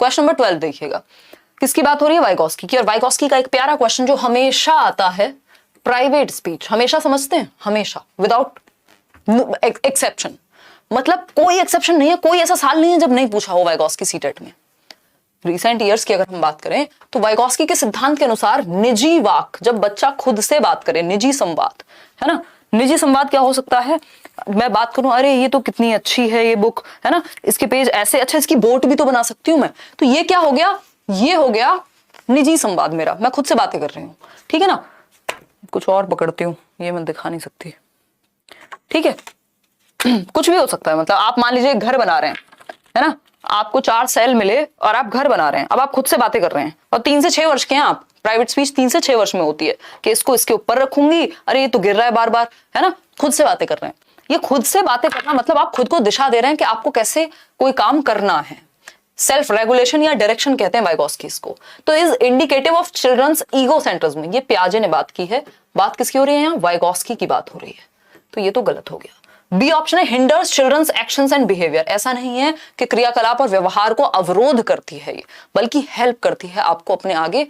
Question number 12 देखिएगा, किसकी बात हो रही है? वाइगॉस्की की। और वाइगॉस्की का एक प्यारा क्वेश्चन जो हमेशा आता है, प्राइवेट स्पीच हमेशा समझते हैं, हमेशा विदाउट एक्सेप्शन, मतलब कोई एक्सेप्शन नहीं है, कोई ऐसा साल नहीं है जब नहीं पूछा हो वाइगॉस्की सीटेट में। रिसेंट ईयर्स की अगर हम बात करें तो वाइगॉस्की के सिद्धांत के अनुसार निजी वाक, जब बच्चा खुद से बात करे, निजी संवाद, है ना। निजी संवाद क्या हो सकता है? मैं बात करूं, अरे ये तो कितनी अच्छी है ये बुक, है ना, इसके पेज ऐसे, अच्छा इसकी बोट भी तो बना सकती हूं मैं। तो ये क्या हो गया? ये हो गया निजी संवाद मेरा, मैं खुद से बातें कर रही हूँ, ठीक है ना। कुछ और पकड़ती हूँ, ये मैं दिखा नहीं सकती, ठीक है। कुछ भी हो सकता है, मतलब आप मान लीजिए घर बना रहे हैं, है ना, आपको 4 सेल मिले और आप घर बना रहे हैं, अब आप खुद से बातें कर रहे हैं और 3 से 6 वर्ष के हैं आप। प्राइवेट स्पीच 3 से 6 वर्ष में होती है कि इसको इसके ऊपर रखूंगी, अरे ये तो गिर रहा है बार बार, है ना। खुद से बातें कर रहे हैं, ये खुद से बातें करना मतलब आप खुद को दिशा दे रहे हैं कि आपको कैसे कोई काम करना है। सेल्फ रेगुलेशन या डायरेक्शन कहते हैं वाइगॉस्की इसको। तो is indicative of children's egocentrism, ये पियाजे ने बात की है। बात किसकी हो रही है यहाँ? वाइगॉस्की की बात हो रही है। तो ये तो गलत हो गया। बी ऑप्शन है hinders children's actions and behaviour. ऐसा नहीं है कि क्रियाकलाप और व्यवहार को अवरोध करती है ये, बल्कि हेल्प करती है आपको अपने आगे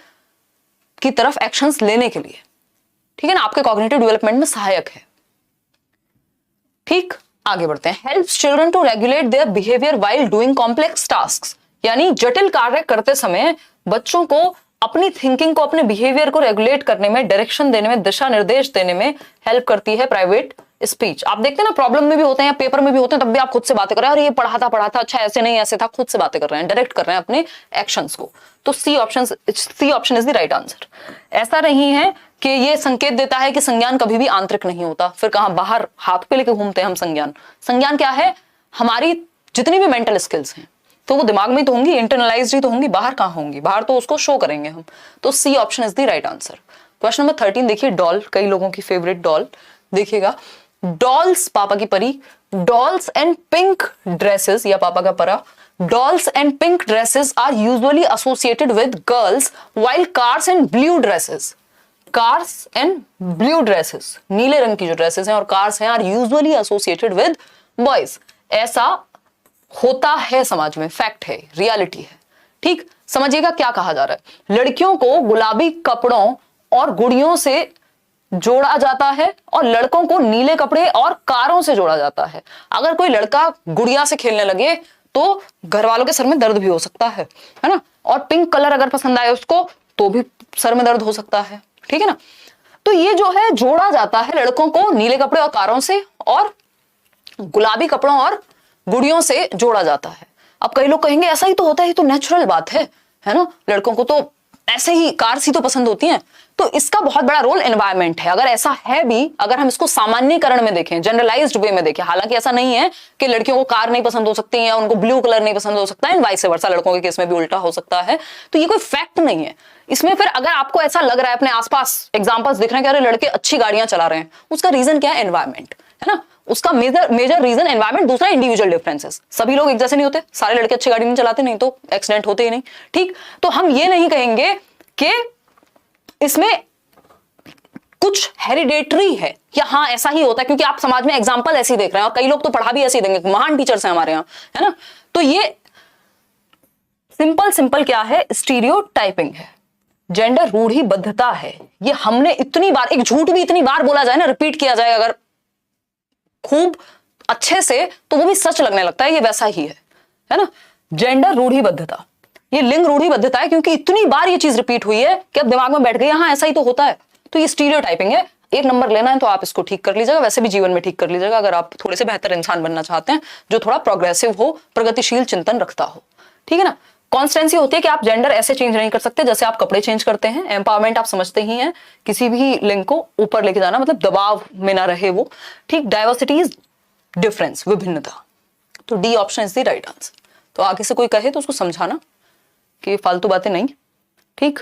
की तरफ एक्शंस लेने के लिए, ठीक है ना, आपके कॉग्निटिव डेवलपमेंट में सहायक है। ठीक, आगे बढ़ते हैं। Helps children to regulate their behaviour while doing complex tasks, यानी जटिल कार्य करते समय बच्चों को अपनी थिंकिंग को, अपने बिहेवियर को रेगुलेट करने में, डायरेक्शन देने में, दिशा निर्देश देने में हेल्प करती है प्राइवेट स्पीच। आप देखते हैं ना, प्रॉब्लम में भी होते हैं या पेपर में भी होते हैं, तब भी आप खुद से बातें कर रहे हैं, अरे ये पढ़ा था अच्छा ऐसे नहीं ऐसे था, खुद से बातें कर रहे हैं, डायरेक्ट कर रहे हैं अपने एक्शंस को। तो C option is the right answer. ऐसा नहीं है कि ये संकेत देता है कि संज्ञान कभी भी आंतरिक नहीं होता, फिर कहां बाहर हाथ पे लेके घूमते हैं हम संज्ञान। संज्ञान क्या है? हमारी जितनी भी मेंटल स्किल्स हैं तो वो दिमाग में तो होंगी, इंटरनलाइज्ड ही तो होंगी, बाहर कहां होंगी? बाहर तो उसको शो करेंगे हम। तो C option is the right answer. Question number 13 देखिए, डॉल, कई लोगों की फेवरेट डॉल। देखिएगा, डॉल्स, पापा की परी, डॉल्स एंड पिंक ड्रेसेस या पापा का परा, dolls and pink dresses are usually associated with girls while cars and blue dresses. Cars and blue dresses, नीले रंग की जो ड्रेसेस हैं और कार्स हैं, are usually associated with boys. ऐसा होता है समाज में, फैक्ट है, रियलिटी है। ठीक, समझिएगा क्या कहा जा रहा है। लड़कियों को गुलाबी कपड़ों और गुड़ियों से जोड़ा जाता है और लड़कों को नीले कपड़े और कारों से जोड़ा जाता है। अगर कोई लड़का गुड़िया से खेलने लगे तो घर वालों के सर में दर्द भी हो सकता है ना। और पिंक कलर अगर पसंद आए उसको तो भी सर में दर्द हो सकता है, ठीक है ना। तो ये जो है जोड़ा जाता है लड़कों को नीले कपड़े और कारों से और गुलाबी कपड़ों और गुड़ियों से जोड़ा जाता है। अब कई लोग कहेंगे ऐसा ही तो होता है, तो नेचुरल बात है ना, लड़कों को तो ऐसे ही कार्स ही तो पसंद होती हैं। तो इसका बहुत बड़ा रोल एनवायरनमेंट है। अगर ऐसा है भी, अगर हम इसको सामान्यकरण में देखें, जनरलाइज्ड वे में देखें, हालांकि ऐसा नहीं है कि लड़कियों को कार नहीं पसंद हो सकती है या उनको ब्लू कलर नहीं पसंद हो सकता है, वाइस वर्सा, लड़कों के केस में भी उल्टा हो सकता है। तो ये कोई फैक्ट नहीं है इसमें। फिर अगर आपको ऐसा लग रहा है, अपने आसपास एग्जांपल्स दिख रहे हैं कि अरे लड़के अच्छी गाड़ियां चला रहे हैं, उसका रीजन क्या है? एनवायरनमेंट, है ना। उसका मेजर रीजन एनवायरनमेंट। दूसरा इंडिविजुअल डिफरेंसेस, सभी लोग एक जैसे नहीं होते, सारे लड़के अच्छी गाड़ी नहीं चलाते, नहीं तो एक्सीडेंट होते ही नहीं। ठीक, तो हम ये नहीं कहेंगे कि इसमें कुछ हेरिडेटरी है या हाँ ऐसा ही होता है, क्योंकि आप समाज में एग्जांपल ऐसे ही देख रहे हैं और कई लोग तो पढ़ा भी ऐसे ही देंगे, महान टीचर्स हैं हमारे यहाँ, है ना। तो ये सिंपल क्या है? स्टीरियोटाइपिंग है, जेंडर रूढ़िबद्धता है। ये हमने इतनी बार, एक झूठ भी इतनी बार बोला जाए ना, रिपीट किया जाए अगर खूब अच्छे से, तो वो भी सच लगने लगता है। ये वैसा ही है ना। जेंडर रूढ़िबद्धता, ये लिंग रूढ़िबद्धता है, क्योंकि इतनी बार ये चीज रिपीट हुई है कि अब दिमाग में बैठ गई, हाँ ऐसा ही तो होता है। तो ये स्टीरियोटाइपिंग है। 1 नंबर लेना है तो आप इसको ठीक कर लीजिएगा, वैसे भी जीवन में ठीक कर लीजिएगा अगर आप थोड़े से बेहतर इंसान बनना चाहते हैं, जो थोड़ा प्रोग्रेसिव हो, प्रगतिशील चिंतन रखता हो, ठीक है ना। कॉन्स्टेंसी होती है कि आप जेंडर ऐसे चेंज नहीं कर सकते जैसे आप कपड़े चेंज करते हैं। एम्पावरमेंट आप समझते ही हैं, किसी भी लिंग को ऊपर लेके जाना, मतलब दबाव में ना रहे वो, ठीक। डाइवर्सिटी इज डिफरेंस, विभिन्नता। तो D option is the right answer. तो आगे से कोई कहे तो उसको समझाना कि फालतू बातें नहीं, ठीक।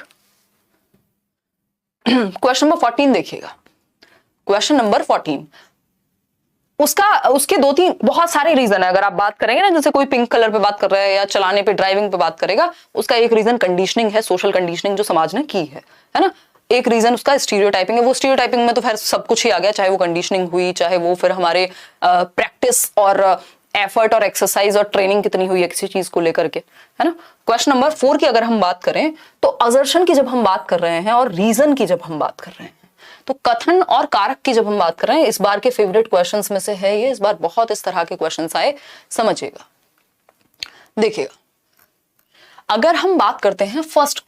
क्वेश्चन नंबर 14 देखिएगा। क्वेश्चन नंबर 14, उसके 2-3 बहुत सारे रीजन है। अगर आप बात करेंगे ना, जैसे कोई पिंक कलर पे बात कर रहा है या चलाने पे, ड्राइविंग पे बात करेगा, उसका एक रीजन कंडीशनिंग है, सोशल कंडीशनिंग जो समाज ने की है ना। एक रीजन उसका स्टीरियोटाइपिंग है। वो स्टीरियोटाइपिंग में तो फिर सब कुछ ही आ गया, चाहे वो कंडीशनिंग हुई, चाहे वो फिर हमारे प्रैक्टिस और एफर्ट और एक्सरसाइज और ट्रेनिंग कितनी हुई है किसी चीज को लेकर के, है ना। क्वेश्चन नंबर 4 की अगर हम बात करें तो असर्शन की जब हम बात कर रहे हैं और रीजन की जब हम बात कर रहे हैं, तो कथन और कारक की जब हम बात कर रहे हैं, इस बार के फेवरेट क्वेश्चंस में से है ये, इस बार बहुत इस तरह के क्वेश्चंस आए, समझिएगा। देखिएगा, अगर हम बात करते हैं फर्स्ट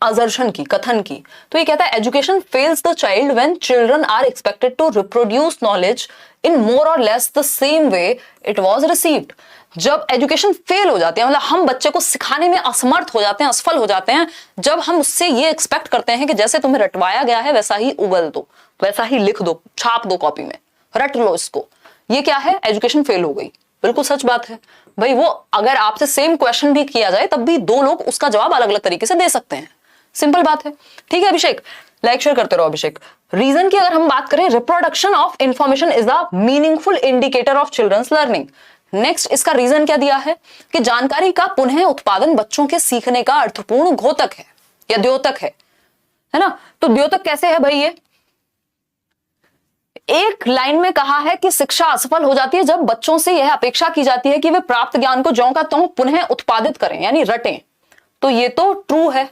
असर्शन की, कथन की, तो ये कहता है education fails the child when children are expected to reproduce knowledge in more or less the same way it was received. जब एजुकेशन फेल हो जाती है, मतलब हम बच्चे को सिखाने में असमर्थ हो जाते हैं, असफल हो जाते हैं, जब हम उससे ये एक्सपेक्ट करते हैं कि जैसे तुम्हें रटवाया गया है वैसा ही उगल दो, वैसा ही लिख दो, छाप दो कॉपी में, रट लो इसको, ये क्या है, एजुकेशन फेल हो गई। बिल्कुल सच बात है भाई। वो अगर आपसे सेम क्वेश्चन भी किया जाए तब भी दो लोग उसका जवाब अलग अलग तरीके से दे सकते हैं, सिंपल बात है। ठीक है अभिषेक, लाइक शेयर करते रहो अभिषेक। रीजन की अगर हम बात करें, reproduction of information is the meaningful indicator of children's learning. Next इसका रीजन क्या दिया है कि जानकारी का पुनः उत्पादन बच्चों के सीखने का अर्थपूर्ण घोतक है या द्योतक है ना। तो द्योतक कैसे है भाई, ये एक लाइन में कहा है कि शिक्षा असफल हो जाती है जब बच्चों से यह अपेक्षा की जाती है कि वे प्राप्त ज्ञान को ज्यों का त्यों पुनः उत्पादित करें, यानी रटें। तो ये तो ट्रू है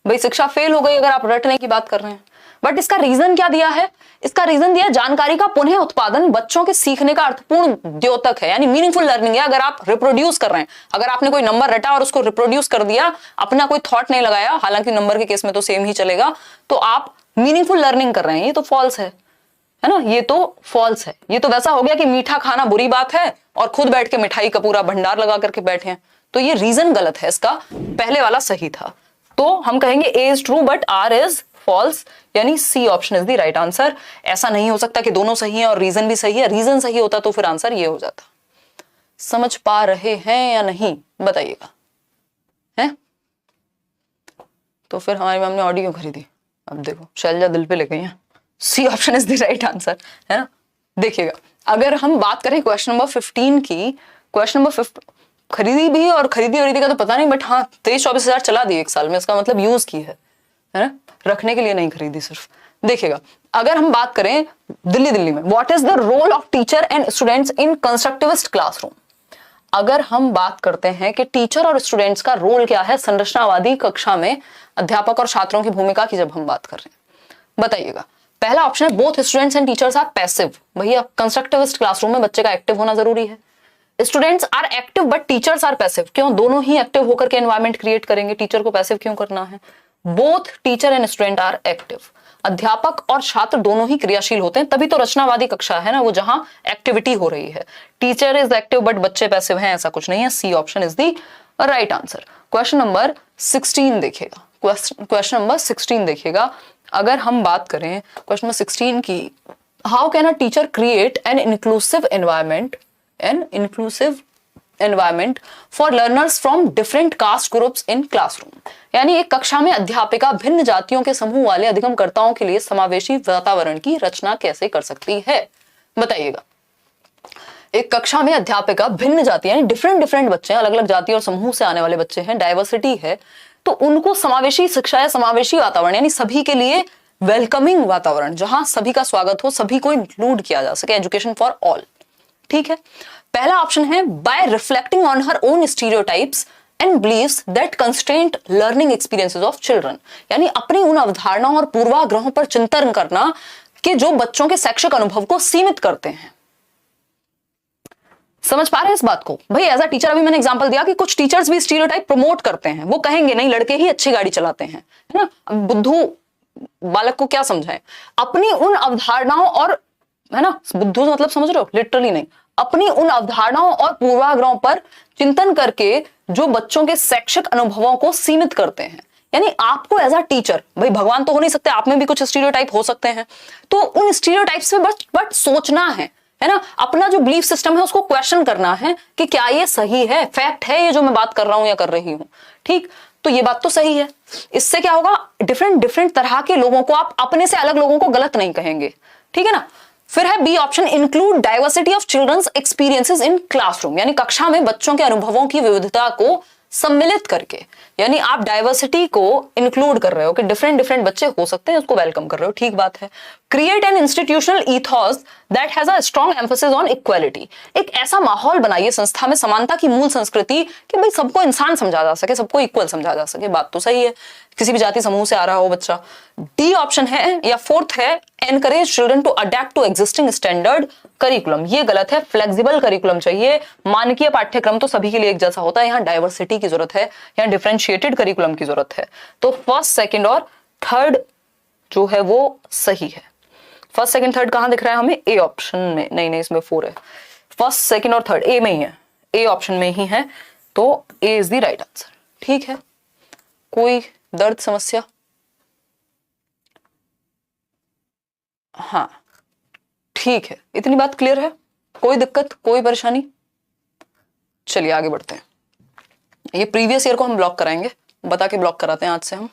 भाई, शिक्षा फेल हो गई अगर आप रटने की बात कर रहे हैं। बट इसका रीजन क्या दिया है, इसका रीजन दिया जानकारी का पुनः उत्पादन बच्चों के सीखने का अर्थपूर्ण द्योतक है, यानी मीनिंगफुल लर्निंग है। अगर आप रिप्रोड्यूस कर रहे हैं, अगर आपने कोई नंबर रटा और उसको रिप्रोड्यूस कर दिया, अपना कोई थॉट नहीं लगाया, हालांकि नंबर के केस में तो सेम ही चलेगा, तो आप मीनिंगफुल लर्निंग कर रहे हैं, ये तो फॉल्स है ना, ये तो फॉल्स है। ये तो वैसा हो गया कि मीठा खाना बुरी बात है और खुद बैठ के मिठाई का पूरा भंडार लगा करके बैठे हैं। तो ये रीजन गलत है, इसका पहले वाला सही था। तो हम कहेंगे A is true but R is false, यानी C option is the right answer. ऐसा नहीं हो सकता कि दोनों सही है और रीजन भी सही है, रीजन सही होता तो फिर आंसर ये हो जाता। समझ पा रहे हैं या नहीं बताइएगा, है? तो फिर हमारी मैम ने ऑडी क्यों खरीदी, अब देखो शैलजा दिल पे ले गई है। C option is the right answer, है ना। देखिएगा, अगर हम बात करें क्वेश्चन नंबर 15 की, क्वेश्चन नंबर 15 खरीदी भी और खरीदी का तो पता नहीं, बट हाँ 23-24 हजार चला दी एक साल में, इसका मतलब यूज की है ना, रखने के लिए नहीं खरीदी सिर्फ। देखिएगा, अगर हम बात करें दिल्ली में, what is the role of teacher and students in constructivist classroom. अगर हम बात करते हैं कि टीचर और स्टूडेंट्स का रोल क्या है संरचनावादी कक्षा में अध्यापक और छात्रों की भूमिका की जब हम बात कर रहे हैं, बताइएगा। पहला ऑप्शन है both students and teachers are passive. भैया कंस्ट्रक्टिविस्ट क्लासरूम में बच्चे का एक्टिव होना जरूरी है। Students are active but teachers are passive, क्यों? दोनों ही एक्टिव होकर के एनवायरनमेंट क्रिएट करेंगे, टीचर को पैसिव क्यों करना है? Both teacher and student are active, अध्यापक और छात्र दोनों ही क्रियाशील होते हैं, तभी तो रचनावादी कक्षा है ना, वो जहां एक्टिविटी हो रही है। टीचर इज एक्टिव बट बच्चे पैसिव हैं, ऐसा कुछ नहीं है। C option is the right answer. Question number 16 देखिएगा, क्वेश्चन नंबर 16 देखिएगा। अगर हम बात करें क्वेश्चन नंबर 16 की, how can a teacher create an inclusive environment for learners from different caste groups in classroom, यानी एक कक्षा में अध्यापिका भिन्न जातियों के समूह वाले अधिगमकर्ताओं के लिए समावेशी वातावरण की रचना कैसे कर सकती है, बताइएगा। एक कक्षा में अध्यापिका भिन्न जाति, यानी डिफरेंट बच्चे हैं, अलग अलग जाति और समूह से आने वाले बच्चे हैं, डाइवर्सिटी है, तो उनको समावेशी शिक्षा या समावेशी वातावरण, यानी सभी के लिए वेलकमिंग वातावरण, जहां सभी का स्वागत हो, सभी को इंक्लूड किया जा सके, एजुकेशन फॉर ऑल। ठीक है, पहला ऑप्शन है by reflecting on her own stereotypes and beliefs that constraint learning experiences of children, यानी अपनी उन अवधारणाओं और पूर्वाग्रहों पर चिंतन करना कि जो बच्चों के शैक्षिक अनुभव को सीमित करते हैं। समझ पा रहे हैं इस बात को भाई? एज अ टीचर अभी मैंने एग्जांपल दिया कि कुछ टीचर्स भी स्टीरियोटाइप प्रमोट करते हैं, वो कहेंगे नहीं लड़के ही अच्छी गाड़ी चलाते हैं, है ना। बुद्धू बालक को क्या समझाएं, अपनी उन अवधारणाओं और, है ना, बुद्धू मतलब समझ रहे हो, लिटरली नहीं, अपनी उन अवधारणाओं और पूर्वाग्रहों पर चिंतन करके जो बच्चों के शैक्षिक अनुभवों को सीमित करते हैं। यानी आपको एज अ टीचर, भाई भगवान तो हो नहीं सकते, आप में भी कुछ स्टीरियोटाइप हो सकते हैं, तो उन स्टीरियोटाइप्स पे बट सोचना है ना, अपना जो बिलीफ सिस्टम है उसको क्वेश्चन करना है कि क्या ये सही है, फैक्ट है ये जो मैं बात कर रहा हूं या कर रही हूं। ठीक, तो ये बात तो सही है। इससे क्या होगा, डिफरेंट तरह के लोगों को आप अपने से अलग लोगों को गलत नहीं कहेंगे। ठीक है ना। फिर है B option, include diversity of children's experiences in classroom, यानी कक्षा में बच्चों के अनुभवों की विविधता को सम्मिलित करके, यानी आप डाइवर्सिटी को इंक्लूड कर रहे हो कि डिफरेंट बच्चे हो सकते हैं, उसको वेलकम कर रहे हो, ठीक बात है। Create an institutional ईथॉस that has a strong emphasis on equality. एक ऐसा माहौल बनाइए संस्था में समानता की मूल संस्कृति कि भाई सबको इंसान समझा जा सके, सबको इक्वल समझा जा सके। बात तो सही है, किसी भी जाति समूह से आ रहा हो बच्चा। डी ऑप्शन है या फोर्थ है, encourage children to adapt to existing standard curriculum. ये गलत है, फ्लेक्सिबल करिकुलम चाहिए। मानकीय पाठ्यक्रम तो सभी के लिए एक जैसा होता है, यहाँ डाइवर्सिटी की जरूरत है, यहाँ डिफरेंशिएटेड करिकुलम की जरूरत है। तो फर्स्ट, सेकेंड और थर्ड जो है वो सही है। फर्स्ट सेकंड थर्ड कहां दिख रहा है हमें? ए ऑप्शन में। नहीं, इसमें 4 है। फर्स्ट सेकंड और थर्ड ए में ही है, ए ऑप्शन में ही है, तो ए इज द राइट आंसर। ठीक है, कोई दर्द समस्या? हाँ ठीक है, इतनी बात क्लियर है, कोई दिक्कत कोई परेशानी? चलिए आगे बढ़ते हैं। ये प्रीवियस ईयर को हम ब्लॉक कराएंगे, बता के ब्लॉक कराते हैं आज से हम।